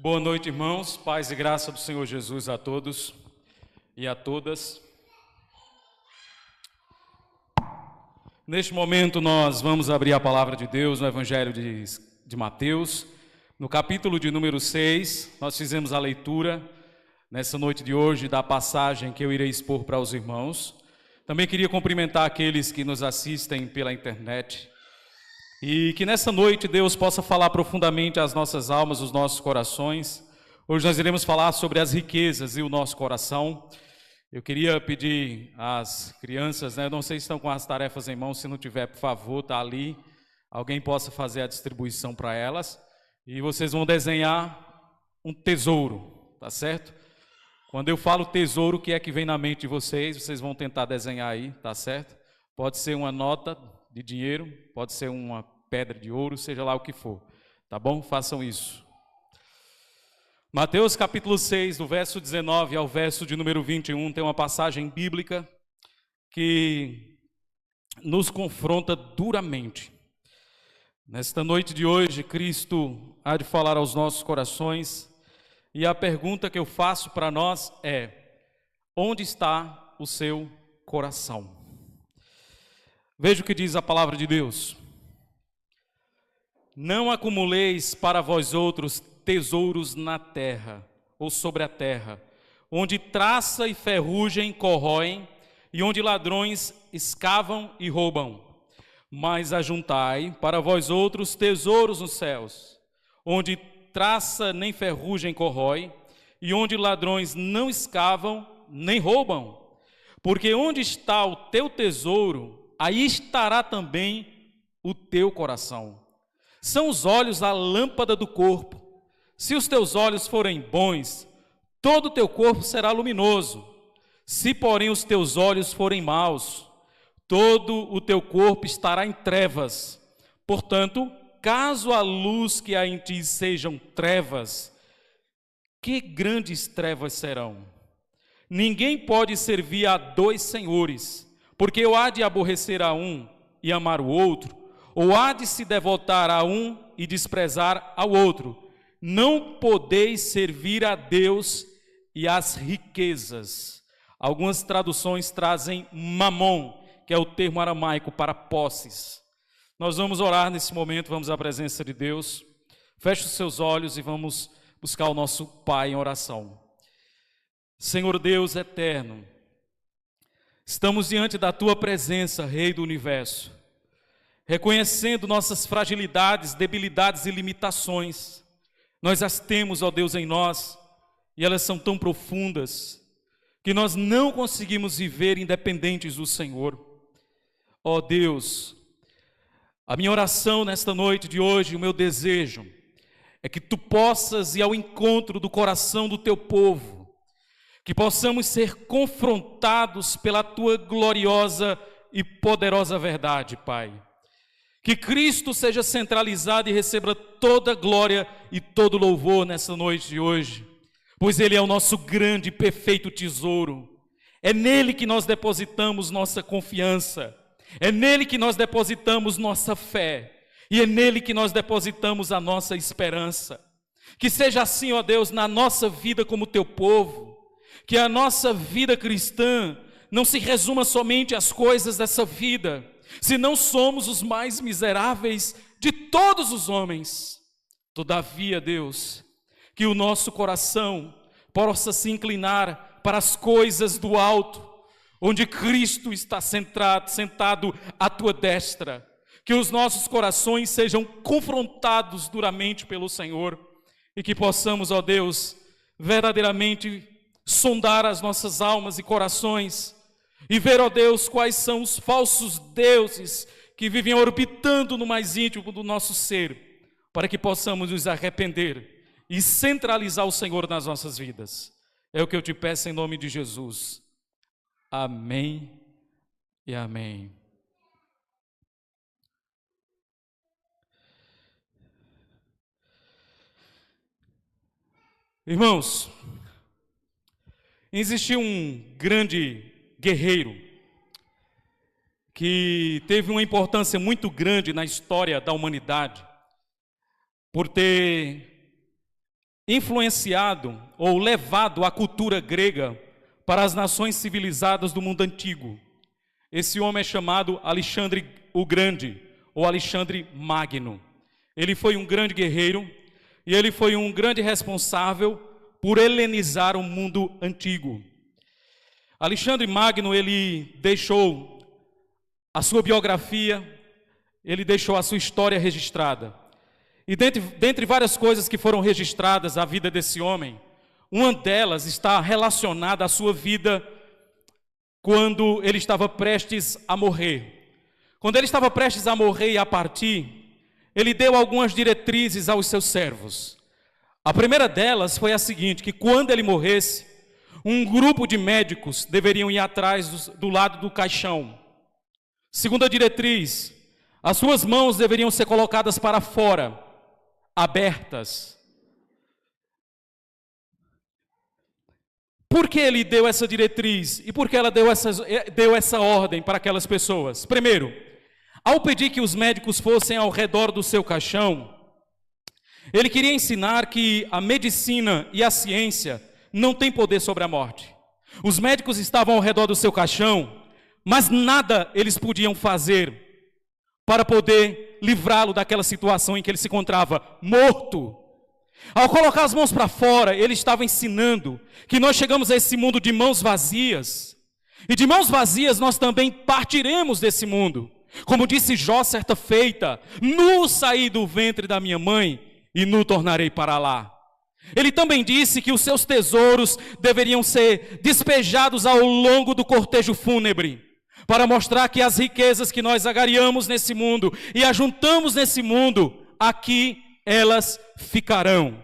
Boa noite, irmãos. Paz e graça do Senhor Jesus a todos e a todas. Neste momento nós vamos abrir a palavra de Deus no Evangelho de Mateus, no capítulo de número 6. Nós fizemos a leitura nessa noite de hoje da passagem que eu irei expor para os irmãos. Também queria cumprimentar aqueles que nos assistem pela internet. E que nessa noite Deus possa falar profundamente às nossas almas, os nossos corações. Hoje nós iremos falar sobre as riquezas e o nosso coração. Eu queria pedir às crianças, não sei se estão com as tarefas em mão, se não tiver, por favor, está ali. Alguém possa fazer a distribuição para elas. E vocês vão desenhar um tesouro, tá certo? Quando eu falo tesouro, o que é que vem na mente de vocês? Vocês vão tentar desenhar aí, tá certo? Pode ser uma nota de dinheiro, pode ser uma pedra de ouro, seja lá o que for, tá bom? Façam isso. Mateus capítulo 6, do verso 19 ao verso de número 21, tem uma passagem bíblica que nos confronta duramente. Nesta noite de hoje, Cristo há de falar aos nossos corações, e a pergunta que eu faço para nós é: onde está o seu coração? Veja o que diz a palavra de Deus. Não acumuleis para vós outros tesouros na terra, ou sobre a terra, onde traça e ferrugem corroem, e onde ladrões escavam e roubam. Mas ajuntai para vós outros tesouros nos céus, onde traça nem ferrugem corrói, e onde ladrões não escavam nem roubam. Porque onde está o teu tesouro, aí estará também o teu coração. São os olhos a lâmpada do corpo. Se os teus olhos forem bons, todo o teu corpo será luminoso. Se, porém, os teus olhos forem maus, todo o teu corpo estará em trevas. Portanto, caso a luz que há em ti sejam trevas, que grandes trevas serão? Ninguém pode servir a dois senhores, porque ou há de aborrecer a um e amar o outro, ou há de se devotar a um e desprezar ao outro. Não podeis servir a Deus e às riquezas. Algumas traduções trazem mamon, que é o termo aramaico para posses. Nós vamos orar nesse momento, vamos à presença de Deus. Feche os seus olhos e vamos buscar o nosso Pai em oração. Senhor Deus eterno, estamos diante da Tua presença, Rei do Universo, reconhecendo nossas fragilidades, debilidades e limitações. Nós as temos, ó Deus, em nós, e elas são tão profundas, que nós não conseguimos viver independentes do Senhor. Ó Deus, a minha oração nesta noite de hoje, o meu desejo, é que Tu possas ir ao encontro do coração do Teu povo, que possamos ser confrontados pela Tua gloriosa e poderosa verdade, Pai. Que Cristo seja centralizado e receba toda a glória e todo louvor nessa noite de hoje, pois Ele é o nosso grande e perfeito tesouro. É nele que nós depositamos nossa confiança, é nele que nós depositamos nossa fé, e é nele que nós depositamos a nossa esperança. Que seja assim, ó Deus, na nossa vida como Teu povo, que a nossa vida cristã não se resuma somente às coisas dessa vida, se não somos os mais miseráveis de todos os homens. Todavia, Deus, que o nosso coração possa se inclinar para as coisas do alto, onde Cristo está sentado à Tua destra. Que os nossos corações sejam confrontados duramente pelo Senhor e que possamos, ó Deus, verdadeiramente sondar as nossas almas e corações e ver, ó Deus, quais são os falsos deuses que vivem orbitando no mais íntimo do nosso ser, para que possamos nos arrepender e centralizar o Senhor nas nossas vidas. É o que eu te peço em nome de Jesus. Amém e amém. Irmãos, existiu um grande guerreiro que teve uma importância muito grande na história da humanidade, por ter influenciado ou levado a cultura grega para as nações civilizadas do mundo antigo. Esse homem é chamado Alexandre o Grande, ou Alexandre Magno. Ele foi um grande guerreiro e ele foi um grande responsável por helenizar o mundo antigo. Alexandre Magno, ele deixou a sua biografia, ele deixou a sua história registrada. E dentre várias coisas que foram registradas à vida desse homem, uma delas está relacionada à sua vida quando ele estava prestes a morrer. Quando ele estava prestes a morrer e a partir, ele deu algumas diretrizes aos seus servos. A primeira delas foi a seguinte, que quando ele morresse, um grupo de médicos deveriam ir atrás do lado do caixão. Segunda diretriz, as suas mãos deveriam ser colocadas para fora, abertas. Por que ele deu essa diretriz? E por que ela deu essa ordem para aquelas pessoas? Primeiro, ao pedir que os médicos fossem ao redor do seu caixão, ele queria ensinar que a medicina e a ciência não têm poder sobre a morte. Os médicos estavam ao redor do seu caixão, mas nada eles podiam fazer para poder livrá-lo daquela situação em que ele se encontrava morto. Ao colocar as mãos para fora, ele estava ensinando que nós chegamos a esse mundo de mãos vazias, e de mãos vazias nós também partiremos desse mundo. Como disse Jó certa feita, nu saí do ventre da minha mãe e nu tornarei para lá. Ele também disse que os seus tesouros deveriam ser despejados ao longo do cortejo fúnebre, para mostrar que as riquezas que nós agariamos nesse mundo e ajuntamos nesse mundo, aqui elas ficarão.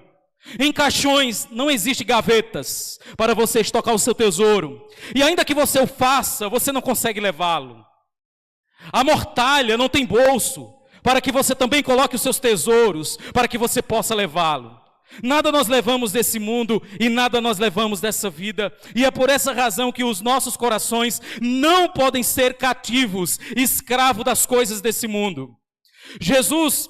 Em caixões não existe gavetas para você estocar o seu tesouro, e ainda que você o faça, você não consegue levá-lo. A mortalha não tem bolso para que você também coloque os seus tesouros, para que você possa levá-lo. Nada nós levamos desse mundo e nada nós levamos dessa vida, e é por essa razão que os nossos corações não podem ser cativos, escravos das coisas desse mundo. Jesus,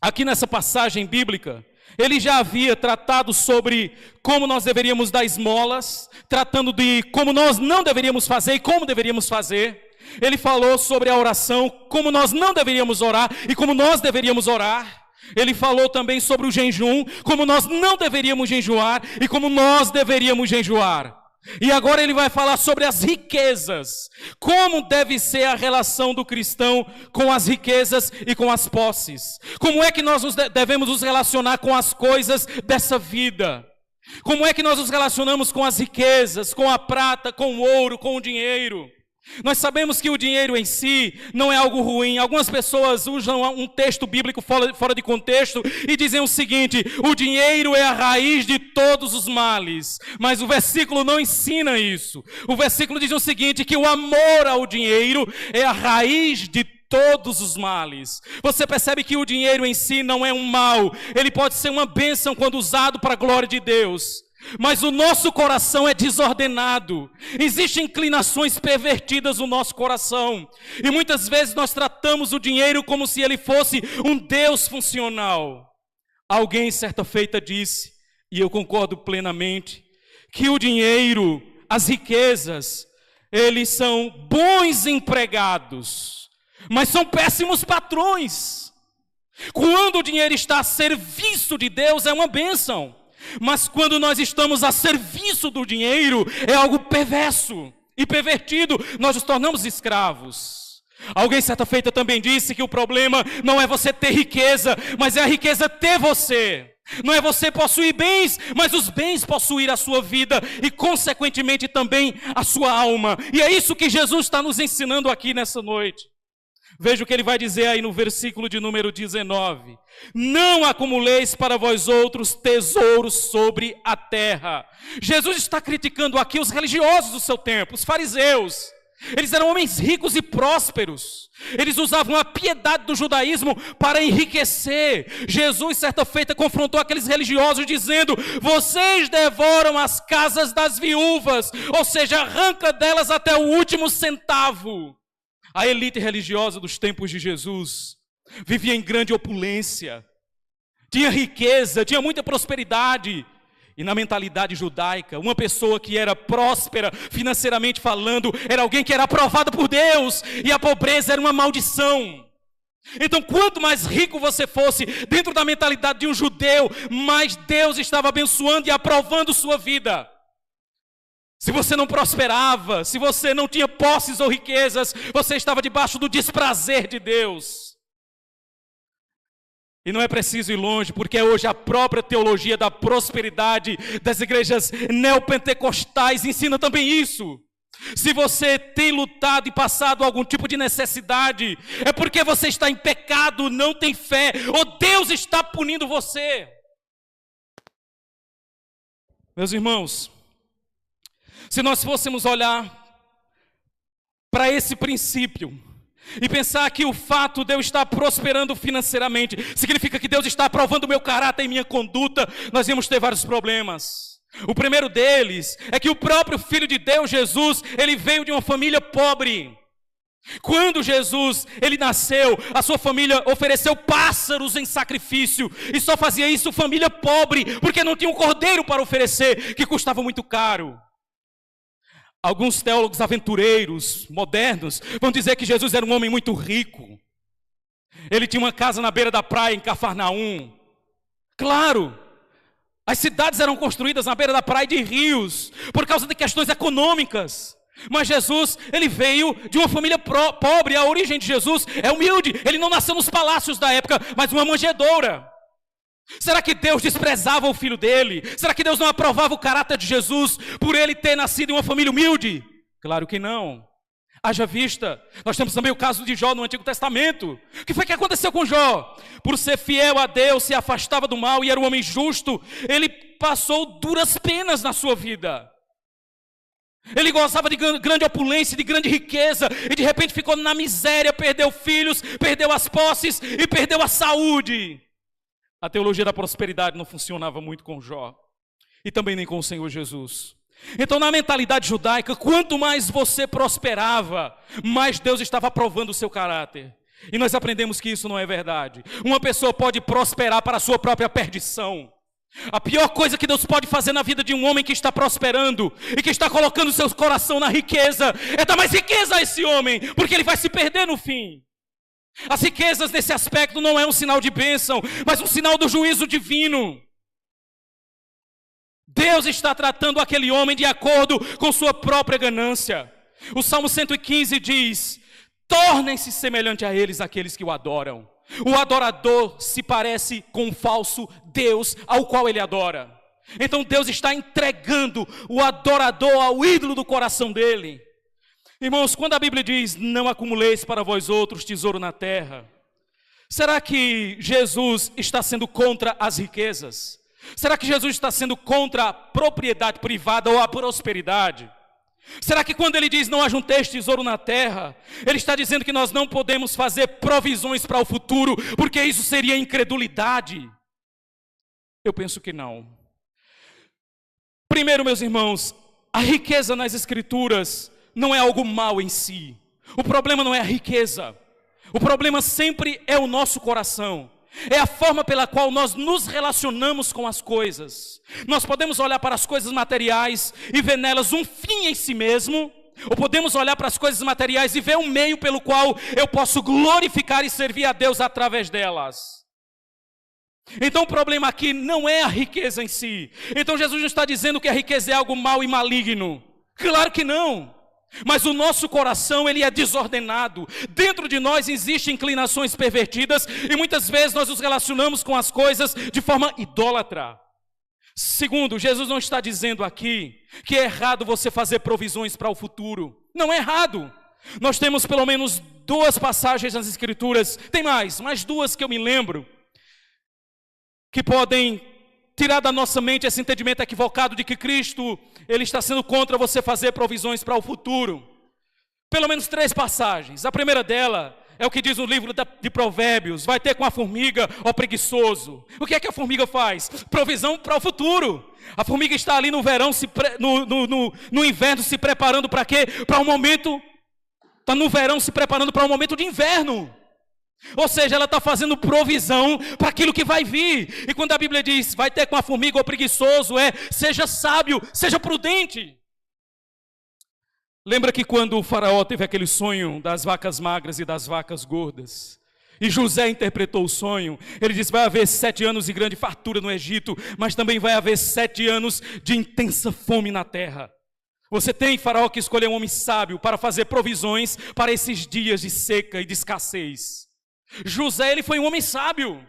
aqui nessa passagem bíblica, ele já havia tratado sobre como nós deveríamos dar esmolas, tratando de como nós não deveríamos fazer e como deveríamos fazer. Ele falou sobre a oração, como nós não deveríamos orar e como nós deveríamos orar. Ele falou também sobre o jejum, como nós não deveríamos jejuar e como nós deveríamos jejuar. E agora ele vai falar sobre as riquezas, como deve ser a relação do cristão com as riquezas e com as posses. Como é que nós devemos nos relacionar com as coisas dessa vida? Como é que nós nos relacionamos com as riquezas, com a prata, com o ouro, com o dinheiro? Nós sabemos que o dinheiro em si não é algo ruim. Algumas pessoas usam um texto bíblico fora de contexto e dizem o seguinte: o dinheiro é a raiz de todos os males. Mas o versículo não ensina isso. O versículo diz o seguinte, que o amor ao dinheiro é a raiz de todos os males. Você percebe que o dinheiro em si não é um mal. Ele pode ser uma bênção quando usado para a glória de Deus. Mas o nosso coração é desordenado. Existem inclinações pervertidas no nosso coração. E muitas vezes nós tratamos o dinheiro como se ele fosse um Deus funcional. Alguém certa feita disse, e eu concordo plenamente, que o dinheiro, as riquezas, eles são bons empregados, mas são péssimos patrões. Quando o dinheiro está a serviço de Deus, é uma bênção. Mas quando nós estamos a serviço do dinheiro, é algo perverso e pervertido, nós nos tornamos escravos. Alguém certa feita também disse que o problema não é você ter riqueza, mas é a riqueza ter você. Não é você possuir bens, mas os bens possuir a sua vida e consequentemente também a sua alma. E é isso que Jesus está nos ensinando aqui nessa noite. Veja o que ele vai dizer aí no versículo de número 19. Não acumuleis para vós outros tesouros sobre a terra. Jesus está criticando aqui os religiosos do seu tempo, os fariseus. Eles eram homens ricos e prósperos. Eles usavam a piedade do judaísmo para enriquecer. Jesus, certa feita, confrontou aqueles religiosos dizendo: vocês devoram as casas das viúvas, ou seja, arranca delas até o último centavo. A elite religiosa dos tempos de Jesus vivia em grande opulência. tinha riqueza, tinha muita prosperidade. E na mentalidade judaica, uma pessoa que era próspera financeiramente falando, era alguém que era aprovado por Deus, e a pobreza era uma maldição. Então, quanto mais rico você fosse, dentro da mentalidade de um judeu, mais Deus estava abençoando e aprovando sua vida. Se você não prosperava, se você não tinha posses ou riquezas, você estava debaixo do desprazer de Deus. E não é preciso ir longe, porque hoje a própria teologia da prosperidade das igrejas neopentecostais ensina também isso. Se você tem lutado e passado algum tipo de necessidade, é porque você está em pecado, não tem fé, ou Deus está punindo você. Meus irmãos, se nós fôssemos olhar para esse princípio e pensar que o fato de eu estar prosperando financeiramente significa que Deus está aprovando o meu caráter e minha conduta, nós íamos ter vários problemas. O primeiro deles é que o próprio Filho de Deus, Jesus, ele veio de uma família pobre. Quando Jesus, ele nasceu, a sua família ofereceu pássaros em sacrifício, e só fazia isso família pobre, porque não tinha um cordeiro para oferecer, que custava muito caro. Alguns teólogos aventureiros, modernos, vão dizer que Jesus era um homem muito rico. Ele tinha uma casa na beira da praia, em Cafarnaum. Claro, as cidades eram construídas na beira da praia de rios, por causa de questões econômicas. Mas Jesus, ele veio de uma família pobre. A origem de Jesus é humilde. Ele não nasceu nos palácios da época, mas uma manjedoura. Será que Deus desprezava o filho dele? Será que Deus não aprovava o caráter de Jesus por ele ter nascido em uma família humilde? Claro que não. Haja vista, nós temos também o caso de Jó no Antigo Testamento. O que foi que aconteceu com Jó? Por ser fiel a Deus, se afastava do mal e era um homem justo, ele passou duras penas na sua vida. Ele gostava de grande opulência, de grande riqueza, e de repente ficou na miséria, perdeu filhos, perdeu as posses e perdeu a saúde. A teologia da prosperidade não funcionava muito com Jó, e também nem com o Senhor Jesus. Então, na mentalidade judaica, quanto mais você prosperava, mais Deus estava aprovando o seu caráter. E nós aprendemos que isso não é verdade. Uma pessoa pode prosperar para a sua própria perdição. A pior coisa que Deus pode fazer na vida de um homem que está prosperando e que está colocando seu coração na riqueza é dar mais riqueza a esse homem, porque ele vai se perder no fim. As riquezas nesse aspecto não é um sinal de bênção, mas um sinal do juízo divino. Deus está tratando aquele homem de acordo com sua própria ganância. O Salmo 115 diz: tornem-se semelhante a eles aqueles que o adoram. O adorador se parece com um falso Deus ao qual ele adora. Então Deus está entregando o adorador ao ídolo do coração dele. Irmãos, quando a Bíblia diz: não acumuleis para vós outros tesouro na terra, será que Jesus está sendo contra as riquezas? Será que Jesus está sendo contra a propriedade privada ou a prosperidade? Será que quando ele diz não ajunteis tesouro na terra, ele está dizendo que nós não podemos fazer provisões para o futuro, porque isso seria incredulidade? Eu penso que não. Primeiro, meus irmãos, a riqueza nas Escrituras não é algo mal em si. O problema não é a riqueza. O problema sempre é o nosso coração. É a forma pela qual nós nos relacionamos com as coisas. Nós podemos olhar para as coisas materiais e ver nelas um fim em si mesmo, ou podemos olhar para as coisas materiais e ver um meio pelo qual eu posso glorificar e servir a Deus através delas. Então o problema aqui não é a riqueza em si. Então Jesus não está dizendo que a riqueza é algo mau e maligno. Claro que não. Mas o nosso coração, ele é desordenado. Dentro de nós existem inclinações pervertidas e muitas vezes nós nos relacionamos com as coisas de forma idólatra. Segundo, Jesus não está dizendo aqui que é errado você fazer provisões para o futuro. Não é errado. Nós temos pelo menos 2 passagens nas Escrituras, tem mais 2 que eu me lembro, que podem tirar da nossa mente esse entendimento equivocado de que Cristo, ele está sendo contra você fazer provisões para o futuro. Pelo menos 3 passagens. A primeira dela é o que diz no livro de Provérbios: vai ter com a formiga, ó preguiçoso. O que é que a formiga faz? Provisão para o futuro. A formiga está ali no verão, no inverno, se preparando para quê? Para um momento, está no verão se preparando para um momento de inverno. Ou seja, ela está fazendo provisão para aquilo que vai vir. E quando a Bíblia diz, vai ter com a formiga ou preguiçoso, seja sábio, seja prudente. Lembra que quando o faraó teve aquele sonho das vacas magras e das vacas gordas, e José interpretou o sonho, ele disse, vai haver 7 anos de grande fartura no Egito, mas também vai haver 7 anos de intensa fome na terra. Você tem, faraó, que escolher um homem sábio para fazer provisões para esses dias de seca e de escassez. José, ele foi um homem sábio.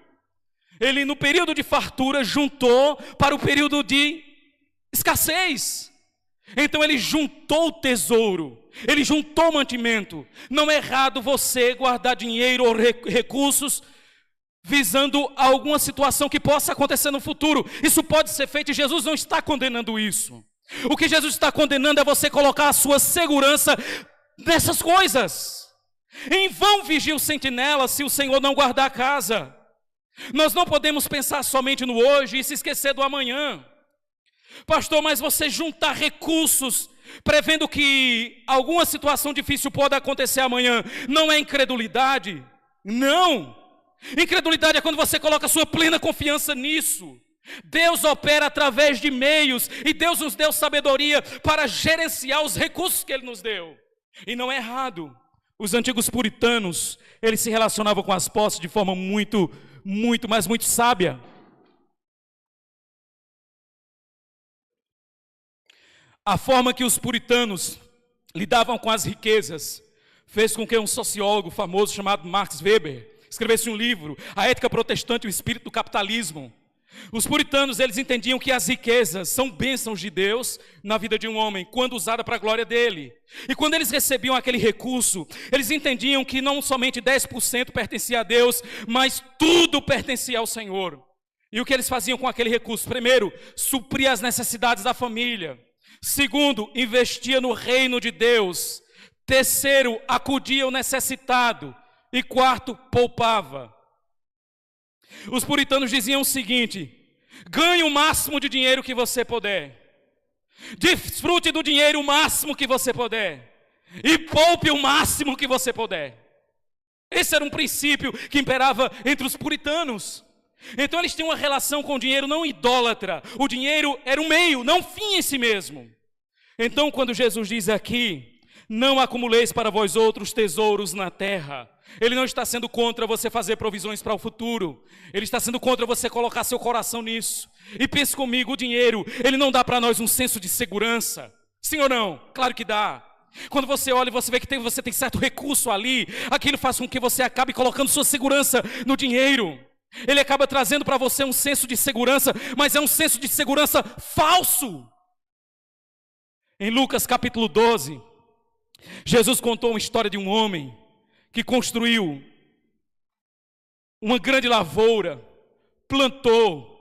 Ele, no período de fartura, juntou para o período de escassez. Então ele juntou o tesouro, ele juntou o mantimento. Não é errado você guardar dinheiro ou recursos visando alguma situação que possa acontecer no futuro. Isso pode ser feito e Jesus não está condenando isso. O que Jesus está condenando é você colocar a sua segurança nessas coisas. Em vão vigia o sentinela se o Senhor não guardar a casa. Nós não podemos pensar somente no hoje e se esquecer do amanhã. Pastor, mas você juntar recursos prevendo que alguma situação difícil pode acontecer amanhã, não é incredulidade? Não. Incredulidade é quando você coloca a sua plena confiança nisso. Deus opera através de meios e Deus nos deu sabedoria para gerenciar os recursos que Ele nos deu. E não é errado. Os antigos puritanos, eles se relacionavam com as posses de forma muito sábia. A forma que os puritanos lidavam com as riquezas fez com que um sociólogo famoso chamado Max Weber escrevesse um livro, A Ética Protestante e o Espírito do Capitalismo. Os puritanos, eles entendiam que as riquezas são bênçãos de Deus na vida de um homem, quando usada para a glória dele. E quando eles recebiam aquele recurso, eles entendiam que não somente 10% pertencia a Deus, mas tudo pertencia ao Senhor. E o que eles faziam com aquele recurso? Primeiro, supria as necessidades da família. Segundo, investia no reino de Deus. Terceiro, acudia o necessitado. E quarto, poupava. Os puritanos diziam o seguinte: ganhe o máximo de dinheiro que você puder, desfrute do dinheiro o máximo que você puder, e poupe o máximo que você puder. Esse era um princípio que imperava entre os puritanos. Então eles tinham uma relação com o dinheiro não idólatra. O dinheiro era um meio, não fim em si mesmo. Então quando Jesus diz aqui, não acumuleis para vós outros tesouros na terra, Ele não está sendo contra você fazer provisões para o futuro. Ele está sendo contra você colocar seu coração nisso. E pense comigo, o dinheiro, ele não dá para nós um senso de segurança. Sim ou não? Claro que dá. Quando você olha e você vê que você tem certo recurso ali, aquilo faz com que você acabe colocando sua segurança no dinheiro. Ele acaba trazendo para você um senso de segurança, mas é um senso de segurança falso. Em Lucas capítulo 12, Jesus contou uma história de um homem que construiu uma grande lavoura, plantou,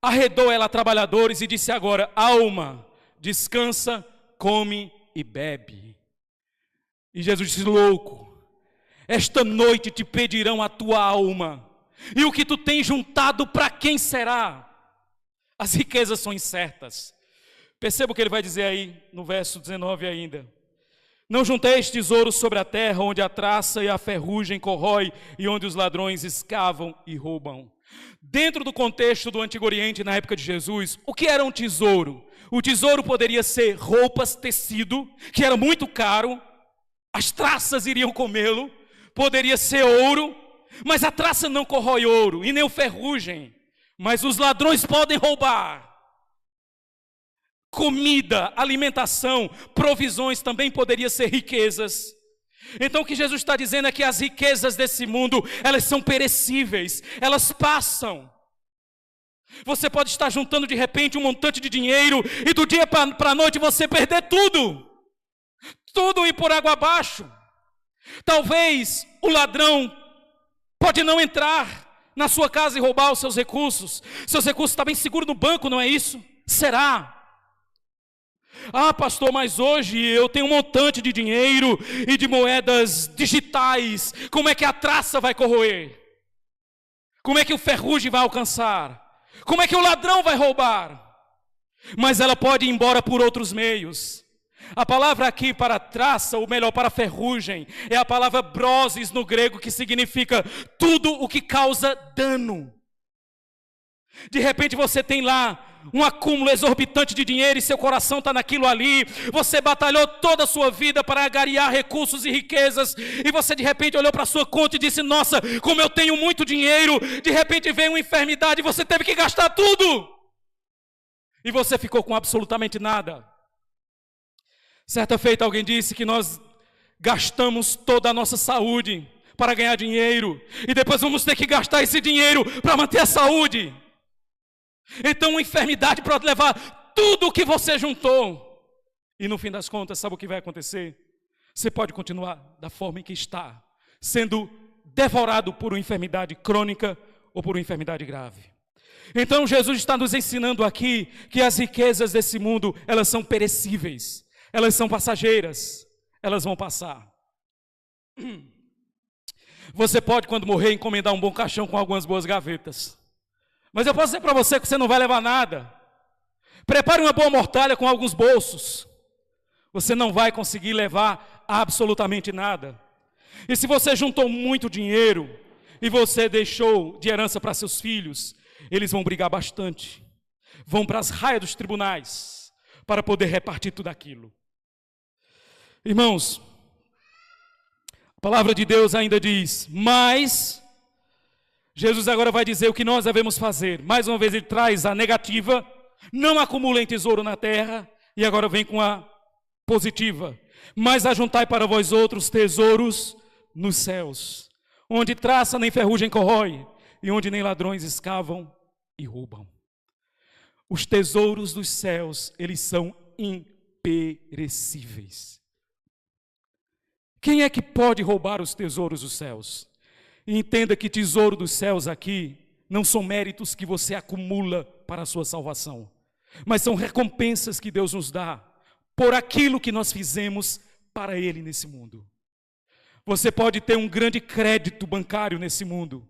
arredou ela a trabalhadores e disse agora: alma, descansa, come e bebe. E Jesus disse: louco, esta noite te pedirão a tua alma, e o que tu tens juntado para quem será? As riquezas são incertas. Perceba o que ele vai dizer aí no verso 19 ainda. Não junteis tesouros sobre a terra, onde a traça e a ferrugem corrói, e onde os ladrões escavam e roubam. Dentro do contexto do Antigo Oriente, na época de Jesus, o que era um tesouro? O tesouro poderia ser roupas, tecido, que era muito caro, as traças iriam comê-lo. Poderia ser ouro, mas a traça não corrói ouro, e nem o ferrugem, mas os ladrões podem roubar. Comida, alimentação, provisões também poderiam ser riquezas. Então o que Jesus está dizendo é que as riquezas desse mundo, elas são perecíveis, elas passam. Você pode estar juntando de repente um montante de dinheiro e do dia para a noite você perder tudo. Tudo ir por água abaixo. Talvez o ladrão pode não entrar na sua casa e roubar os seus recursos. Seus recursos estão bem seguros no banco, não é isso? Será? Ah, pastor, mas hoje eu tenho um montante de dinheiro e de moedas digitais. Como é que a traça vai corroer? Como é que o ferrugem vai alcançar? Como é que o ladrão vai roubar? Mas ela pode ir embora por outros meios. A palavra aqui para traça, ou melhor, para ferrugem, é a palavra brosis no grego, que significa tudo o que causa dano. De repente você tem lá um acúmulo exorbitante de dinheiro e seu coração está naquilo ali. Você batalhou toda a sua vida para agariar recursos e riquezas, e você de repente olhou para a sua conta e disse: nossa, como eu tenho muito dinheiro. De repente veio uma enfermidade e você teve que gastar tudo, e você ficou com absolutamente nada. Certa feita alguém disse que nós gastamos toda a nossa saúde para ganhar dinheiro, e depois vamos ter que gastar esse dinheiro para manter a saúde. Então uma enfermidade pode levar tudo o que você juntou, e no fim das contas, sabe o que vai acontecer? Você pode continuar da forma em que está, sendo devorado por uma enfermidade crônica ou por uma enfermidade grave. Então Jesus está nos ensinando aqui que as riquezas desse mundo, elas são perecíveis, elas são passageiras, elas vão passar. Você pode, quando morrer, encomendar um bom caixão com algumas boas gavetas, mas eu posso dizer para você que você não vai levar nada. Prepare uma boa mortalha com alguns bolsos, você não vai conseguir levar absolutamente nada. E se você juntou muito dinheiro e você deixou de herança para seus filhos, eles vão brigar bastante, vão para as raias dos tribunais para poder repartir tudo aquilo. Irmãos, a palavra de Deus ainda diz: mas Jesus agora vai dizer o que nós devemos fazer. Mais uma vez ele traz a negativa: não acumulem tesouro na terra, e agora vem com a positiva: mas ajuntai para vós outros tesouros nos céus, onde traça nem ferrugem corrói, e onde nem ladrões escavam e roubam. Os tesouros dos céus, eles são imperecíveis. Quem é que pode roubar os tesouros dos céus? E entenda que tesouro dos céus aqui não são méritos que você acumula para a sua salvação, mas são recompensas que Deus nos dá por aquilo que nós fizemos para Ele nesse mundo. Você pode ter um grande crédito bancário nesse mundo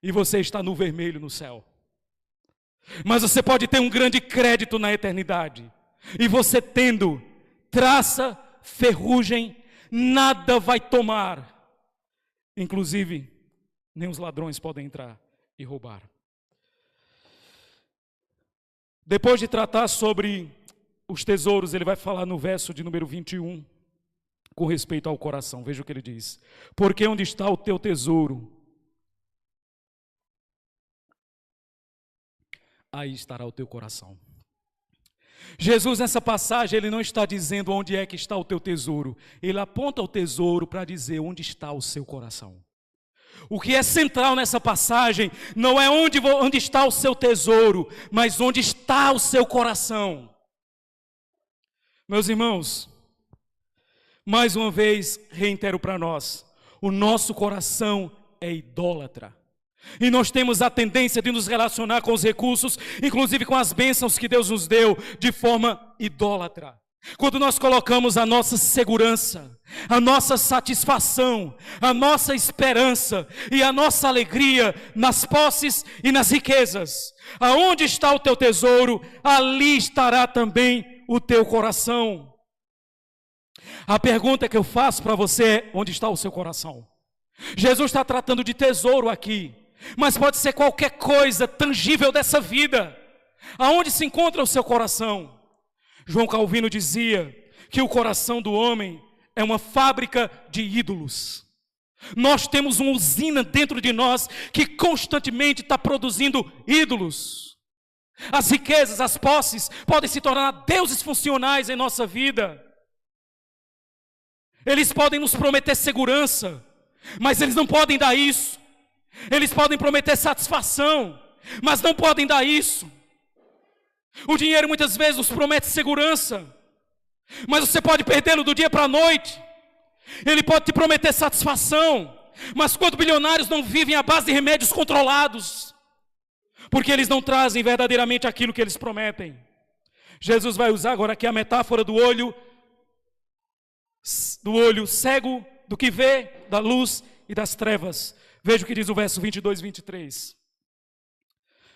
e você está no vermelho no céu. Mas você pode ter um grande crédito na eternidade, e você tendo traça, ferrugem, nada vai tomar. Inclusive, nem os ladrões podem entrar e roubar. Depois de tratar sobre os tesouros, ele vai falar no verso de número 21, com respeito ao coração. Veja o que ele diz: porque onde está o teu tesouro, aí estará o teu coração. Jesus, nessa passagem, ele não está dizendo onde é que está o teu tesouro. Ele aponta o tesouro para dizer onde está o seu coração. O que é central nessa passagem não é onde está o seu tesouro, mas onde está o seu coração. Meus irmãos, mais uma vez reitero para nós: o nosso coração é idólatra. E nós temos a tendência de nos relacionar com os recursos, inclusive com as bênçãos que Deus nos deu, de forma idólatra. Quando nós colocamos a nossa segurança, a nossa satisfação, a nossa esperança e a nossa alegria nas posses e nas riquezas, aonde está o teu tesouro, ali estará também o teu coração. A pergunta que eu faço para você é: onde está o seu coração? Jesus está tratando de tesouro aqui, mas pode ser qualquer coisa tangível dessa vida. Aonde se encontra o seu coração? João Calvino dizia que o coração do homem é uma fábrica de ídolos. Nós temos uma usina dentro de nós que constantemente está produzindo ídolos. As riquezas, as posses podem se tornar deuses funcionais em nossa vida. Eles podem nos prometer segurança, mas eles não podem dar isso. Eles podem prometer satisfação, mas não podem dar isso. O dinheiro muitas vezes nos promete segurança, mas você pode perdê-lo do dia para a noite. Ele pode te prometer satisfação, mas quantos bilionários não vivem à base de remédios controlados, porque eles não trazem verdadeiramente aquilo que eles prometem. Jesus vai usar agora aqui a metáfora do olho cego, do que vê, da luz e das trevas. Veja o que diz o verso 22 e 23.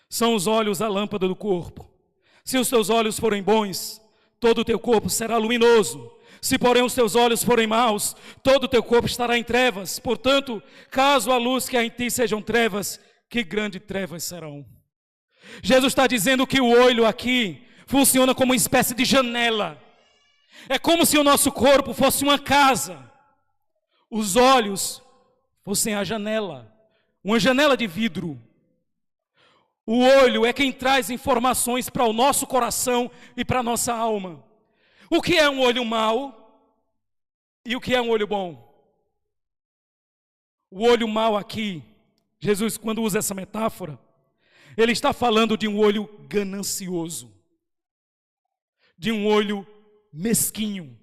São os olhos a lâmpada do corpo. Se os teus olhos forem bons, todo o teu corpo será luminoso. Se porém os teus olhos forem maus, todo o teu corpo estará em trevas. Portanto, caso a luz que há em ti sejam trevas, que grandes trevas serão. Jesus está dizendo que o olho aqui funciona como uma espécie de janela. É como se o nosso corpo fosse uma casa. Os olhos fossem a janela, uma janela de vidro. O olho é quem traz informações para o nosso coração e para a nossa alma. O que é um olho mau e o que é um olho bom? O olho mau aqui, Jesus, quando usa essa metáfora, ele está falando de um olho ganancioso, de um olho mesquinho,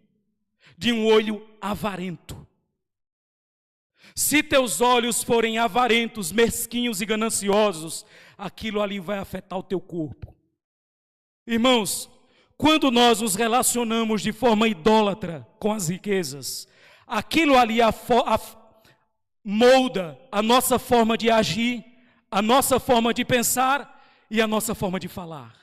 de um olho avarento. Se teus olhos forem avarentos, mesquinhos e gananciosos, aquilo ali vai afetar o teu corpo. Irmãos, quando nós nos relacionamos de forma idólatra com as riquezas, aquilo ali molda a nossa forma de agir, a nossa forma de pensar e a nossa forma de falar.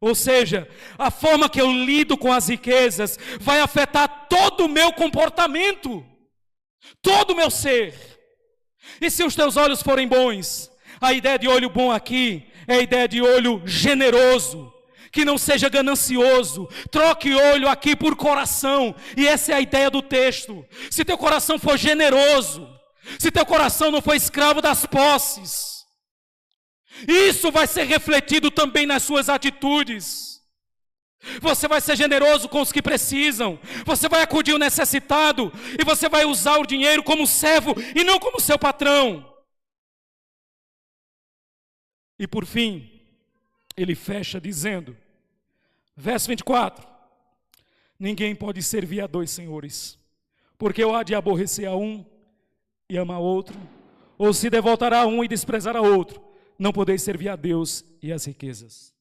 Ou seja, a forma que eu lido com as riquezas vai afetar todo o meu comportamento, todo o meu ser. E se os teus olhos forem bons, a ideia de olho bom aqui é a ideia de olho generoso, que não seja ganancioso. Troque olho aqui por coração, e essa é a ideia do texto. Se teu coração for generoso, se teu coração não for escravo das posses, isso vai ser refletido também nas suas atitudes. Você vai ser generoso com os que precisam, você vai acudir o necessitado, e você vai usar o dinheiro como servo e não como seu patrão. E por fim, ele fecha dizendo, verso 24, ninguém pode servir a dois senhores, porque ou há de aborrecer a um e amar outro, ou se devotará a um e desprezar a outro. Não podeis servir a Deus e as riquezas.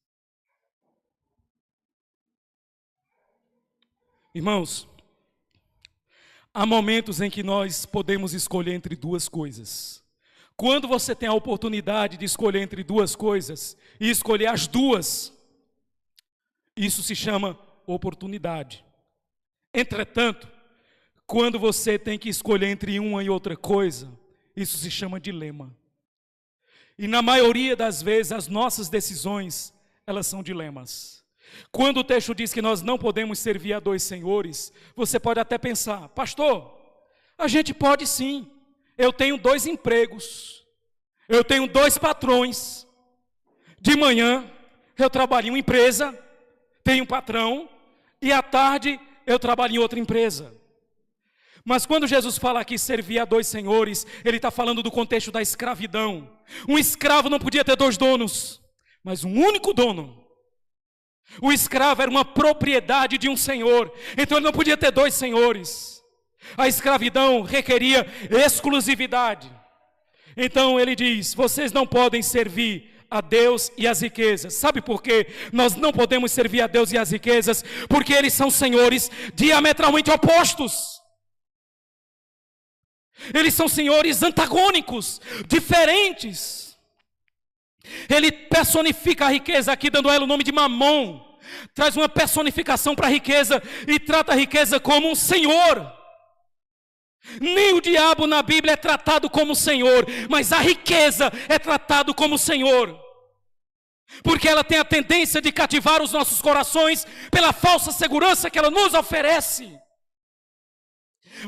Irmãos, há momentos em que nós podemos escolher entre duas coisas. Quando você tem a oportunidade de escolher entre duas coisas, e escolher as duas, isso se chama oportunidade. Entretanto, quando você tem que escolher entre uma e outra coisa, isso se chama dilema. E na maioria das vezes, as nossas decisões, elas são dilemas. Quando o texto diz que nós não podemos servir a dois senhores, você pode até pensar, pastor, a gente pode sim. Eu tenho 2 empregos, eu tenho 2 patrões. De manhã, eu trabalho em uma empresa, tenho um patrão, e à tarde, eu trabalho em outra empresa. Mas quando Jesus fala aqui servir a 2 senhores, ele está falando do contexto da escravidão. Um escravo não podia ter 2 donos, mas um único dono. O escravo era uma propriedade de um senhor, então ele não podia ter 2 senhores. A escravidão requeria exclusividade. Então ele diz, vocês não podem servir a Deus e as riquezas. Sabe por quê? Nós não podemos servir a Deus e as riquezas, porque eles são senhores diametralmente opostos. Eles são senhores antagônicos, diferentes. Ele personifica a riqueza aqui, dando a ela o nome de Mamon. Traz uma personificação para a riqueza e trata a riqueza como um senhor. Nem o diabo na Bíblia é tratado como senhor, mas a riqueza é tratado como senhor. Porque ela tem a tendência de cativar os nossos corações pela falsa segurança que ela nos oferece.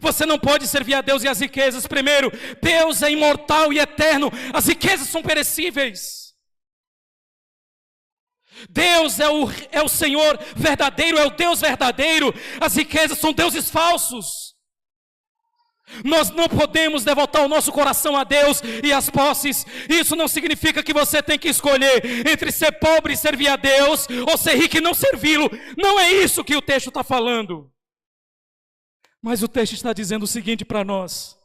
Você não pode servir a Deus e as riquezas. Primeiro, Deus é imortal e eterno, as riquezas são perecíveis. Deus é o Senhor verdadeiro, é o Deus verdadeiro, as riquezas são deuses falsos. Nós não podemos devotar o nosso coração a Deus e às posses. Isso não significa que você tem que escolher entre ser pobre e servir a Deus, ou ser rico e não servi-lo. Não é isso que o texto está falando. Mas o texto está dizendo o seguinte para nós: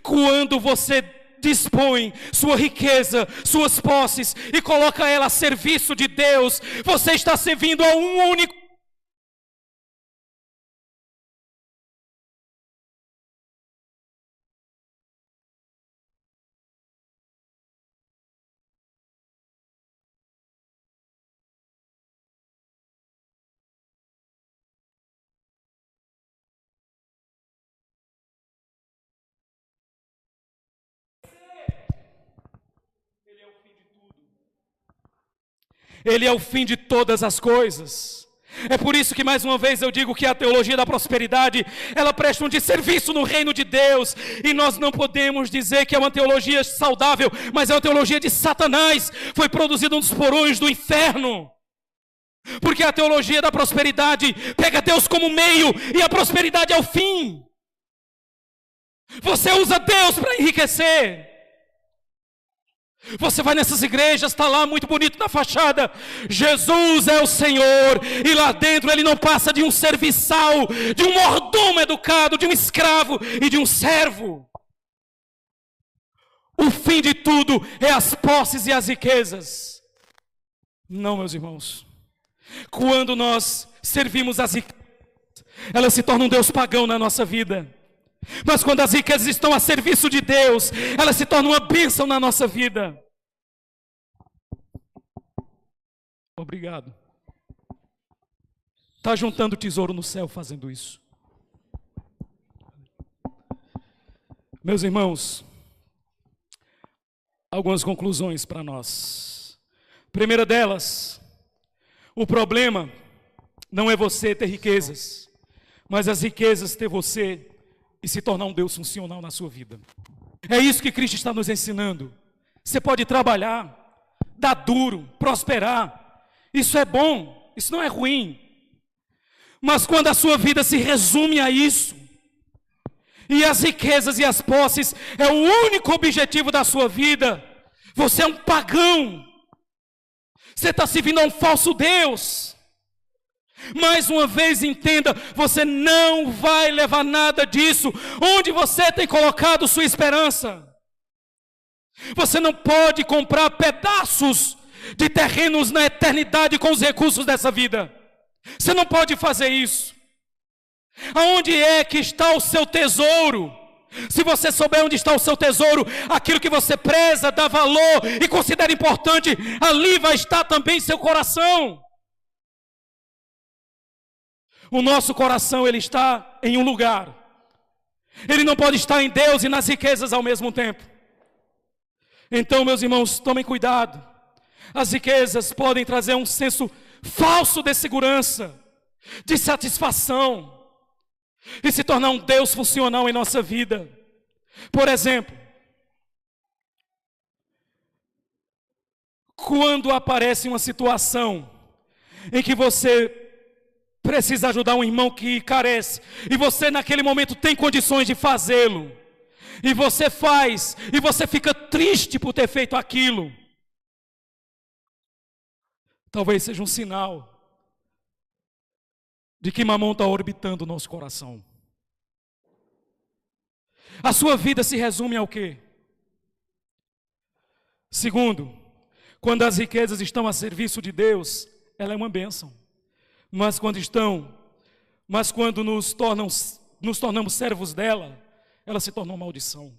quando você dispõe sua riqueza, suas posses, e coloca ela a serviço de Deus, você está servindo a um único Ele é o fim de todas as coisas. É por isso que mais uma vez eu digo que a teologia da prosperidade, ela presta um desserviço no reino de Deus, e nós não podemos dizer que é uma teologia saudável, mas é uma teologia de Satanás. Foi produzida um dos porões do inferno, porque a teologia da prosperidade pega Deus como meio e a prosperidade é o fim. Você usa Deus para enriquecer. Você vai nessas igrejas, está lá muito bonito na fachada, Jesus é o Senhor, e lá dentro ele não passa de um serviçal, de um mordomo educado, de um escravo e de um servo. O fim de tudo é as posses e as riquezas. Não, meus irmãos. Quando nós servimos as riquezas, elas se tornam um Deus pagão na nossa vida. Mas quando as riquezas estão a serviço de Deus, elas se tornam uma bênção na nossa vida. Obrigado. Está juntando tesouro no céu fazendo isso. Meus irmãos, algumas conclusões para nós. Primeira delas, o problema não é você ter riquezas, mas as riquezas ter você e se tornar um Deus funcional na sua vida. É isso que Cristo está nos ensinando. Você pode trabalhar, dar duro, prosperar. Isso é bom, isso não é ruim. Mas quando a sua vida se resume a isso, e as riquezas e as posses é o único objetivo da sua vida, você é um pagão. Você está servindo a um falso Deus. Mais uma vez entenda, você não vai levar nada disso onde você tem colocado sua esperança. Você não pode comprar pedaços de terrenos na eternidade com os recursos dessa vida. Você não pode fazer isso. Aonde é que está o seu tesouro? Se você souber onde está o seu tesouro, aquilo que você preza, dá valor e considera importante, ali vai estar também seu coração. O nosso coração, ele está em um lugar. Ele não pode estar em Deus e nas riquezas ao mesmo tempo. Então, meus irmãos, tomem cuidado. As riquezas podem trazer um senso falso de segurança, de satisfação, e se tornar um Deus funcional em nossa vida. Por exemplo, quando aparece uma situação em que você precisa ajudar um irmão que carece, e você naquele momento tem condições de fazê-lo, e você faz, e você fica triste por ter feito aquilo, talvez seja um sinal de que Mamon está orbitando o nosso coração. A sua vida se resume ao quê? Segundo, quando as riquezas estão a serviço de Deus, ela é uma bênção. Mas quando nos tornamos servos dela, ela se torna uma maldição.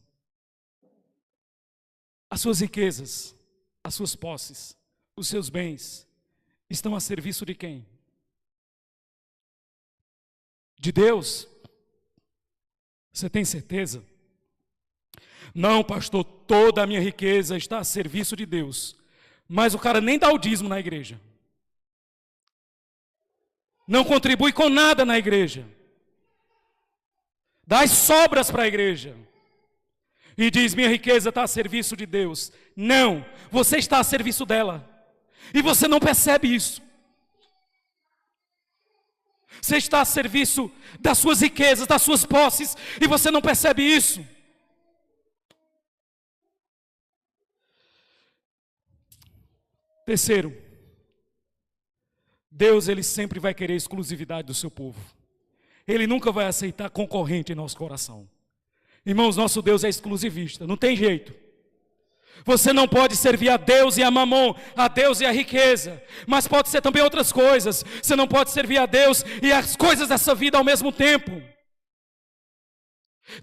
As suas riquezas, as suas posses, os seus bens, estão a serviço de quem? De Deus? Você tem certeza? Não, pastor, toda a minha riqueza está a serviço de Deus. Mas o cara nem dá o dízimo na igreja. Não contribui com nada na igreja. Dá as sobras para a igreja. E diz, minha riqueza está a serviço de Deus. Não, você está a serviço dela. E você não percebe isso. Você está a serviço das suas riquezas, das suas posses, e você não percebe isso. Terceiro, Deus, ele sempre vai querer exclusividade do seu povo. Ele nunca vai aceitar concorrente em nosso coração. Irmãos, nosso Deus é exclusivista, não tem jeito. Você não pode servir a Deus e a Mamon, a Deus e a riqueza, mas pode ser também outras coisas. Você não pode servir a Deus e as coisas dessa vida ao mesmo tempo.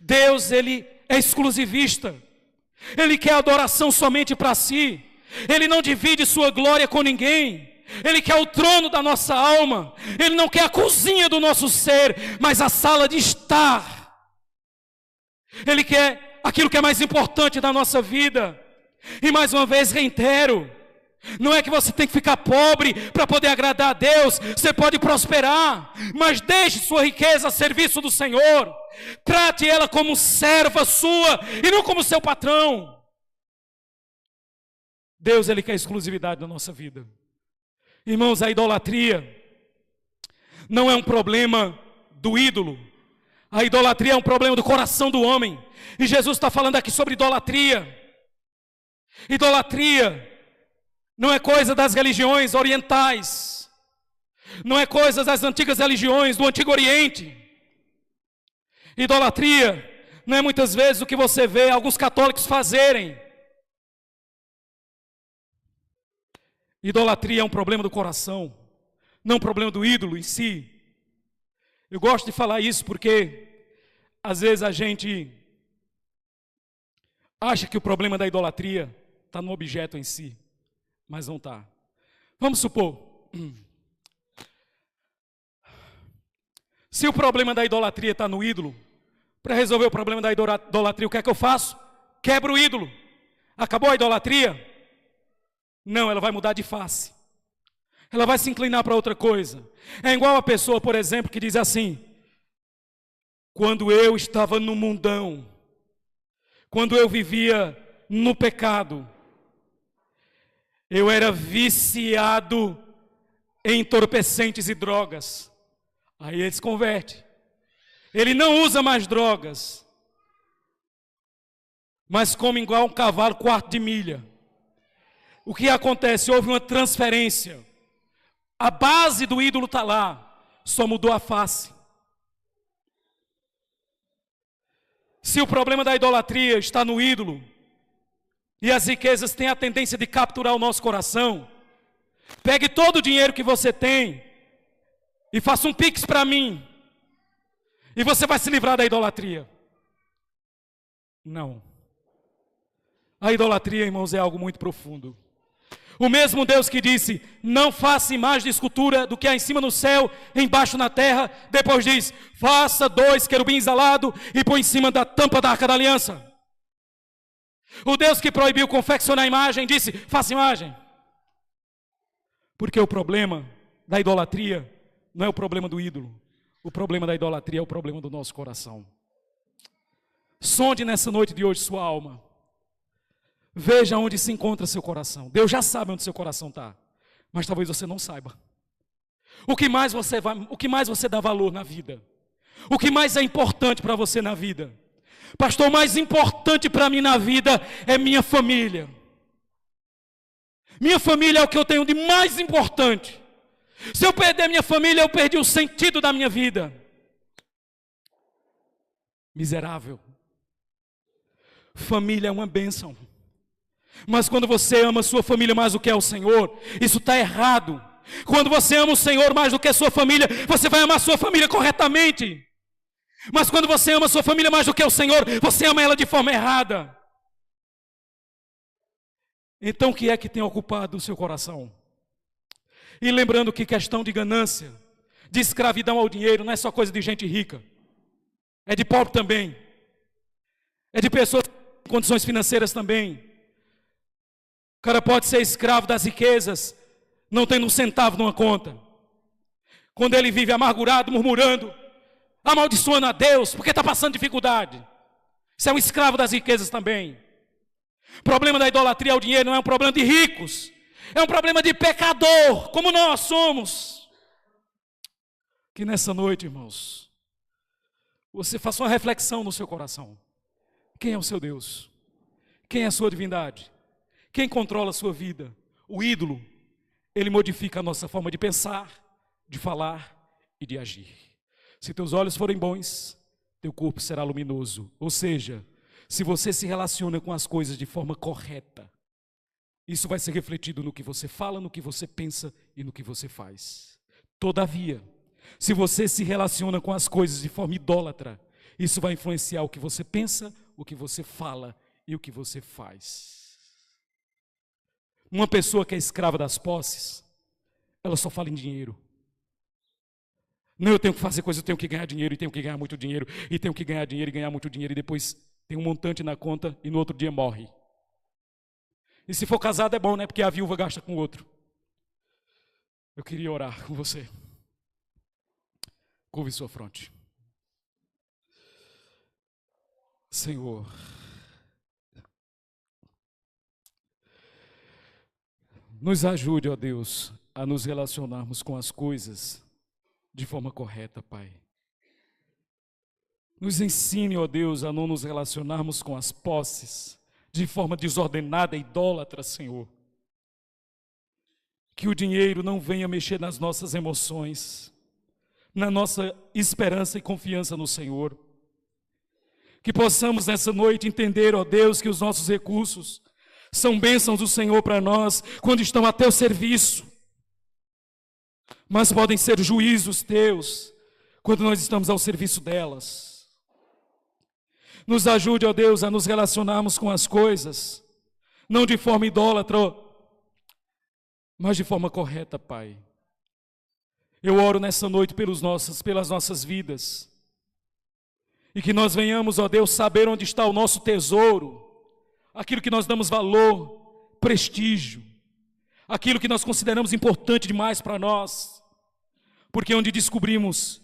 Deus, ele é exclusivista. Ele quer adoração somente para si. Ele não divide sua glória com ninguém. Ele quer o trono da nossa alma. Ele não quer a cozinha do nosso ser, mas a sala de estar. Ele quer aquilo que é mais importante da nossa vida. E mais uma vez reitero, Não é que você tem que ficar pobre para poder agradar a Deus. Você pode prosperar, mas deixe sua riqueza a serviço do Senhor. Trate ela como serva sua e não como seu patrão. Deus, Ele quer exclusividade na nossa vida. Irmãos, a idolatria não é um problema do ídolo. A idolatria é um problema do coração do homem. E Jesus está falando aqui sobre idolatria. Idolatria não é coisa das religiões orientais. Não é coisa das antigas religiões do Antigo Oriente. Idolatria não é muitas vezes o que você vê alguns católicos fazerem. Idolatria é um problema do coração, não um problema do ídolo em si. Eu gosto de falar isso porque às vezes a gente acha que o problema da idolatria está no objeto em si, mas não está. Vamos supor, se o problema da idolatria está no ídolo, para resolver o problema da idolatria, o que é que eu faço? Quebro o ídolo. Acabou a idolatria? Não, ela vai mudar de face. Ela vai se inclinar para outra coisa. É igual a pessoa, por exemplo, que diz assim: quando eu estava no mundão, quando eu vivia no pecado, eu era viciado em entorpecentes e drogas. Aí ele se converte. Ele não usa mais drogas, mas come igual um cavalo quarto de milha. O que acontece? Houve uma transferência. A base do ídolo está lá, só mudou a face. Se o problema da idolatria está no ídolo, e as riquezas têm a tendência de capturar o nosso coração, pegue todo o dinheiro que você tem e faça um pix para mim, e você vai se livrar da idolatria. Não. A idolatria, irmãos, é algo muito profundo. O mesmo Deus que disse: não faça imagem de escultura do que há em cima no céu, embaixo na terra, depois diz: faça 2 querubins alados e põe em cima da tampa da arca da aliança. O Deus que proibiu confeccionar imagem disse: faça imagem. Porque o problema da idolatria não é o problema do ídolo. O problema da idolatria é o problema do nosso coração. Sonde nessa noite de hoje sua alma. Veja onde se encontra seu coração. Deus já sabe onde seu coração está, mas talvez você não saiba. O que mais você dá valor na vida? O que mais é importante para você na vida? Pastor, o mais importante para mim na vida é minha família. Minha família é o que eu tenho de mais importante. Se eu perder minha família, eu perdi o sentido da minha vida. Miserável. Família é uma bênção. Mas quando você ama a sua família mais do que ao Senhor, isso está errado. Quando você ama o Senhor mais do que a sua família, você vai amar a sua família corretamente. Mas quando você ama a sua família mais do que o Senhor, você ama ela de forma errada. Então o que é que tem ocupado o seu coração? E lembrando que questão de ganância, de escravidão ao dinheiro, não é só coisa de gente rica. É de pobre também. É de pessoas com condições financeiras também. O cara pode ser escravo das riquezas, não tendo um centavo numa conta. Quando ele vive amargurado, murmurando, amaldiçoando a Deus, porque está passando dificuldade. Isso é um escravo das riquezas também. O problema da idolatria ao dinheiro não é um problema de ricos, é um problema de pecador, como nós somos. Que nessa noite, irmãos, você faça uma reflexão no seu coração. Quem é o seu Deus? Quem é a sua divindade? Quem controla a sua vida? O ídolo, ele modifica a nossa forma de pensar, de falar e de agir. Se teus olhos forem bons, teu corpo será luminoso. Ou seja, se você se relaciona com as coisas de forma correta, isso vai ser refletido no que você fala, no que você pensa e no que você faz. Todavia, se você se relaciona com as coisas de forma idólatra, isso vai influenciar o que você pensa, o que você fala e o que você faz. Uma pessoa que é escrava das posses, ela só fala em dinheiro. Não, eu tenho que fazer coisa, eu tenho que ganhar dinheiro, e tenho que ganhar muito dinheiro, e tenho que ganhar dinheiro e ganhar muito dinheiro, e depois tem um montante na conta e no outro dia morre. E se for casado é bom, né? Porque a viúva gasta com o outro. Eu queria orar com você. Curve sua fronte. Senhor, nos ajude, ó Deus, a nos relacionarmos com as coisas de forma correta, Pai. Nos ensine, ó Deus, a não nos relacionarmos com as posses de forma desordenada e idólatra, Senhor. Que o dinheiro não venha mexer nas nossas emoções, na nossa esperança e confiança no Senhor. Que possamos nessa noite entender, ó Deus, que os nossos recursos são bênçãos do Senhor para nós quando estão a teu serviço, mas podem ser juízos teus quando nós estamos ao serviço delas. Nos ajude, ó Deus, a nos relacionarmos com as coisas, não de forma idólatra, mas de forma correta, Pai. Eu oro nessa noite pelas nossas vidas, e que nós venhamos, ó Deus, saber onde está o nosso tesouro, aquilo que nós damos valor, prestígio, aquilo que nós consideramos importante demais para nós, porque onde descobrimos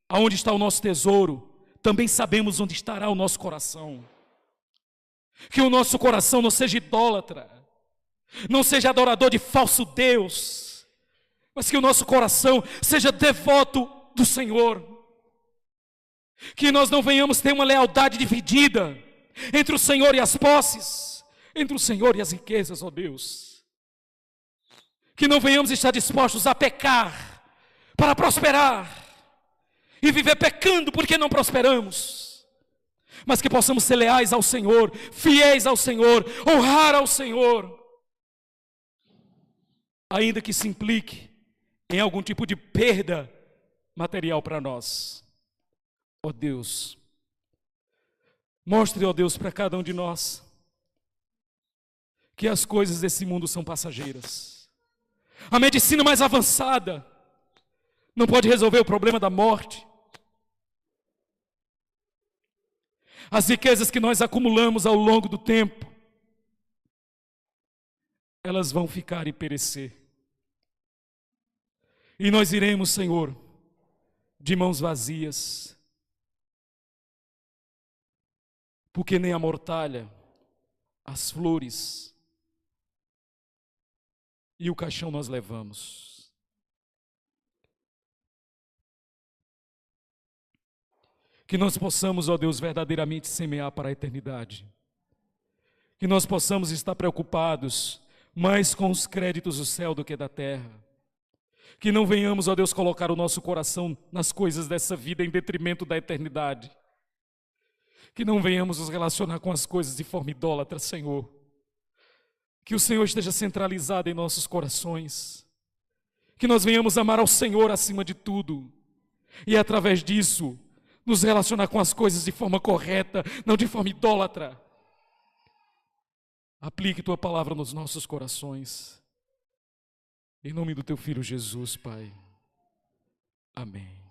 aonde está o nosso tesouro, também sabemos onde estará o nosso coração. Que o nosso coração não seja idólatra, não seja adorador de falso Deus, mas que o nosso coração seja devoto do Senhor. Que nós não venhamos ter uma lealdade dividida entre o Senhor e as posses, entre o Senhor e as riquezas, ó Deus. Que não venhamos estar dispostos a pecar para prosperar e viver pecando porque não prosperamos, mas que possamos ser leais ao Senhor, fiéis ao Senhor, honrar ao Senhor, ainda que se implique em algum tipo de perda material para nós. Ó Deus, mostre, ó Deus, para cada um de nós que as coisas desse mundo são passageiras. A medicina mais avançada não pode resolver o problema da morte. As riquezas que nós acumulamos ao longo do tempo, elas vão ficar e perecer. E nós iremos, Senhor, de mãos vazias, porque nem a mortalha, as flores e o caixão nós levamos. Que nós possamos, ó Deus, verdadeiramente semear para a eternidade. Que nós possamos estar preocupados mais com os créditos do céu do que da terra. Que não venhamos, ó Deus, colocar o nosso coração nas coisas dessa vida em detrimento da eternidade. Que não venhamos nos relacionar com as coisas de forma idólatra, Senhor. Que o Senhor esteja centralizado em nossos corações. Que nós venhamos amar ao Senhor acima de tudo. E através disso, nos relacionar com as coisas de forma correta, não de forma idólatra. Aplique Tua palavra nos nossos corações. Em nome do Teu Filho Jesus, Pai. Amém.